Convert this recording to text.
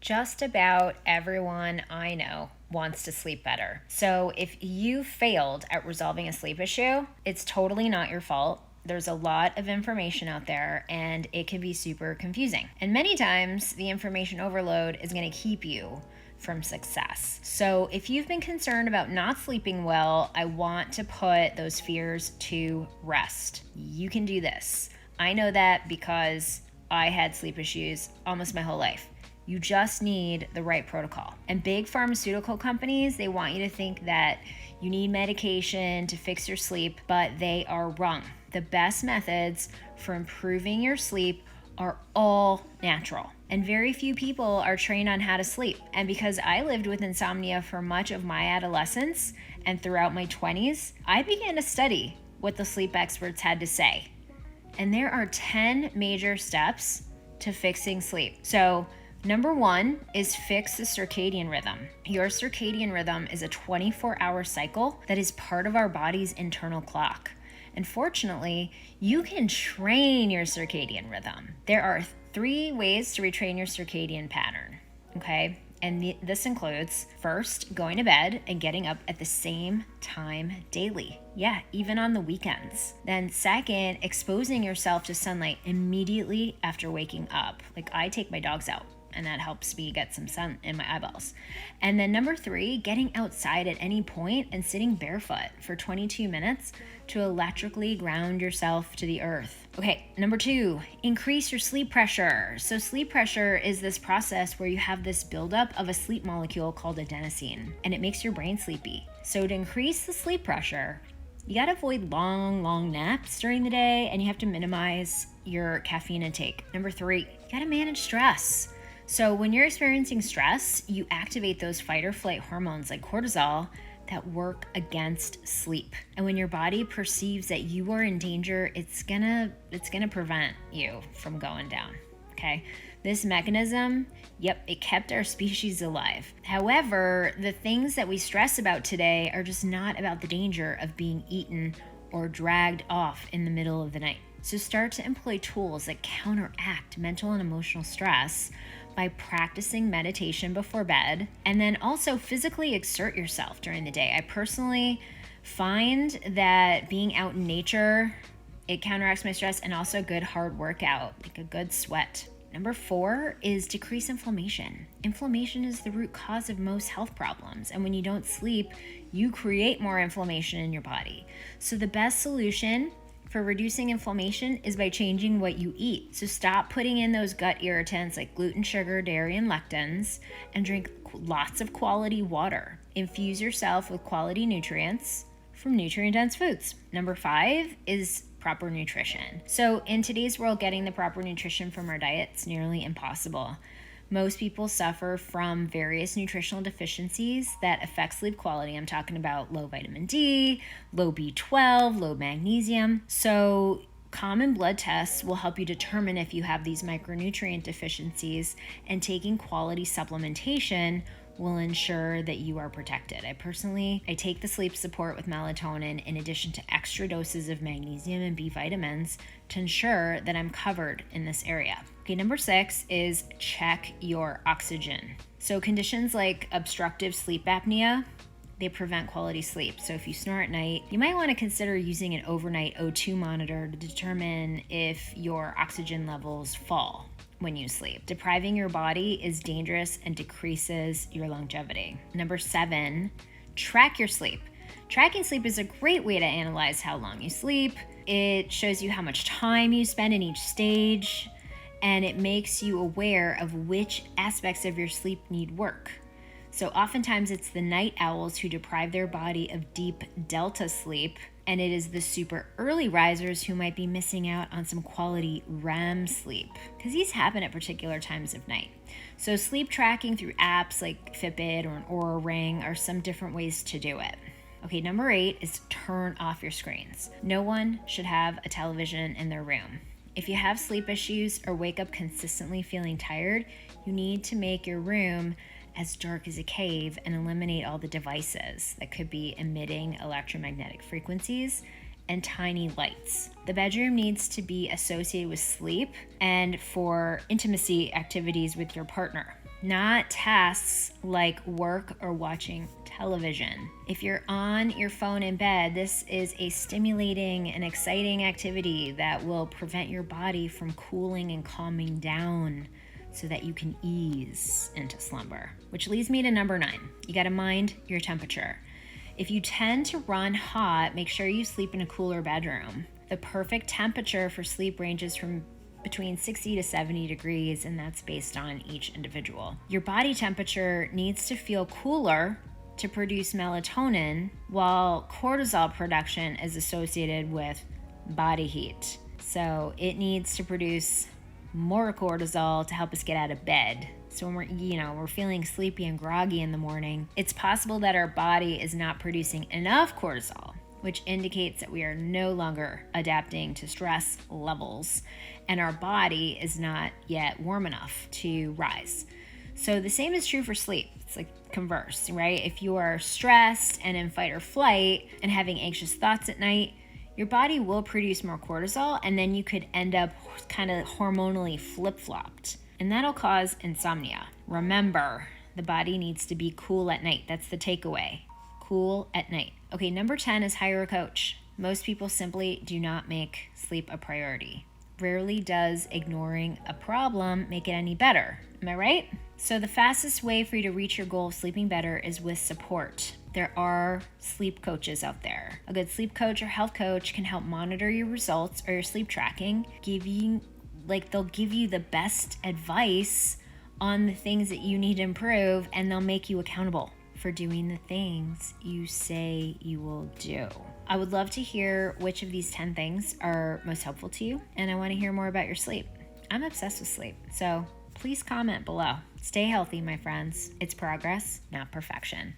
Just about everyone I know wants to sleep better. So if you failed at resolving a sleep issue, it's totally not your fault. There's a lot of information out there and it can be super confusing. And many times the information overload is going to keep you from success. So if you've been concerned about not sleeping well, I want to put those fears to rest. You can do this. I know that because I had sleep issues almost my whole life. You just need the right protocol. And big pharmaceutical companies, they want you to think that you need medication to fix your sleep, but they are wrong. The best methods for improving your sleep are all natural. And very few people are trained on how to sleep. And because I lived with insomnia for much of my adolescence and throughout my 20s, I began to study what the sleep experts had to say. And there are 10 major steps to fixing sleep. So number 1 is fix the circadian rhythm. Your circadian rhythm is a 24-hour cycle that is part of our body's internal clock. And fortunately, you can train your circadian rhythm. There are 3 ways to retrain your circadian pattern, okay? And this includes, first, going to bed and getting up at the same time daily. Yeah, even on the weekends. Then second, exposing yourself to sunlight immediately after waking up. Like I take my dogs out, and that helps me get some sun in my eyeballs. And then number 3, getting outside at any point and sitting barefoot for 22 minutes to electrically ground yourself to the earth. Okay, number 2, increase your sleep pressure. So sleep pressure is this process where you have this buildup of a sleep molecule called adenosine, and it makes your brain sleepy. So to increase the sleep pressure, you gotta avoid long naps during the day, and you have to minimize your caffeine intake. Number 3, you gotta manage stress. So when you're experiencing stress, you activate those fight or flight hormones like cortisol that work against sleep. And when your body perceives that you are in danger, it's gonna prevent you from going down, okay? This mechanism, it kept our species alive. However, the things that we stress about today are just not about the danger of being eaten or dragged off in the middle of the night. So start to employ tools that counteract mental and emotional stress by practicing meditation before bed, and then also physically exert yourself during the day. I personally find that being out in nature, it counteracts my stress, and also a good hard workout, like a good sweat. Number 4 is decrease inflammation. Inflammation is the root cause of most health problems, and when you don't sleep, you create more inflammation in your body. So the best solution for reducing inflammation is by changing what you eat. So stop putting in those gut irritants like gluten, sugar, dairy, and lectins, and drink lots of quality water. Infuse yourself with quality nutrients from nutrient-dense foods. Number 5 is proper nutrition. So in today's world, getting the proper nutrition from our diet is nearly impossible. Most people suffer from various nutritional deficiencies that affect sleep quality. I'm talking about low vitamin D, low B12, low magnesium. So common blood tests will help you determine if you have these micronutrient deficiencies, and taking quality supplementation will ensure that you are protected. I take the sleep support with melatonin in addition to extra doses of magnesium and B vitamins to ensure that I'm covered in this area. Okay, number 6 is check your oxygen. So conditions like obstructive sleep apnea, they prevent quality sleep. So if you snore at night, you might want to consider using an overnight O2 monitor to determine if your oxygen levels fall when you sleep. Depriving your body is dangerous and decreases your longevity. Number 7, track your sleep. Tracking sleep is a great way to analyze how long you sleep. It shows you how much time you spend in each stage, and it makes you aware of which aspects of your sleep need work. So oftentimes it's the night owls who deprive their body of deep delta sleep, and it is the super early risers who might be missing out on some quality REM sleep, because these happen at particular times of night. So sleep tracking through apps like Fitbit or an Oura Ring are some different ways to do it. Okay, number 8 is turn off your screens. No one should have a television in their room. If you have sleep issues or wake up consistently feeling tired, you need to make your room as dark as a cave and eliminate all the devices that could be emitting electromagnetic frequencies and tiny lights. The bedroom needs to be associated with sleep and for intimacy activities with your partner. not tasks like work or watching television. If you're on your phone in bed, this is a stimulating and exciting activity that will prevent your body from cooling and calming down so that you can ease into slumber. Which leads me to number 9. You got to mind your temperature. If you tend to run hot, make sure you sleep in a cooler bedroom. The perfect temperature for sleep ranges from between 60 to 70 degrees, and that's based on each individual. Your body temperature needs to feel cooler to produce melatonin, while cortisol production is associated with body heat. So it needs to produce more cortisol to help us get out of bed. So when we're feeling sleepy and groggy in the morning, it's possible that our body is not producing enough cortisol, which indicates that we are no longer adapting to stress levels and our body is not yet warm enough to rise. So the same is true for sleep. It's like converse, right? If you are stressed and in fight or flight and having anxious thoughts at night, your body will produce more cortisol, and then you could end up kind of hormonally flip-flopped, and that'll cause insomnia. Remember, the body needs to be cool at night. That's the takeaway. Cool at night. Okay, number 10 is hire a coach. Most people simply do not make sleep a priority. Rarely does ignoring a problem make it any better. Am I right? So the fastest way for you to reach your goal of sleeping better is with support. There are sleep coaches out there. A good sleep coach or health coach can help monitor your results or your sleep tracking, they'll give you the best advice on the things that you need to improve, and they'll make you accountable for doing the things you say you will do. I would love to hear which of these 10 things are most helpful to you, and I want to hear more about your sleep. I'm obsessed with sleep, so please comment below. Stay healthy, my friends. It's progress, not perfection.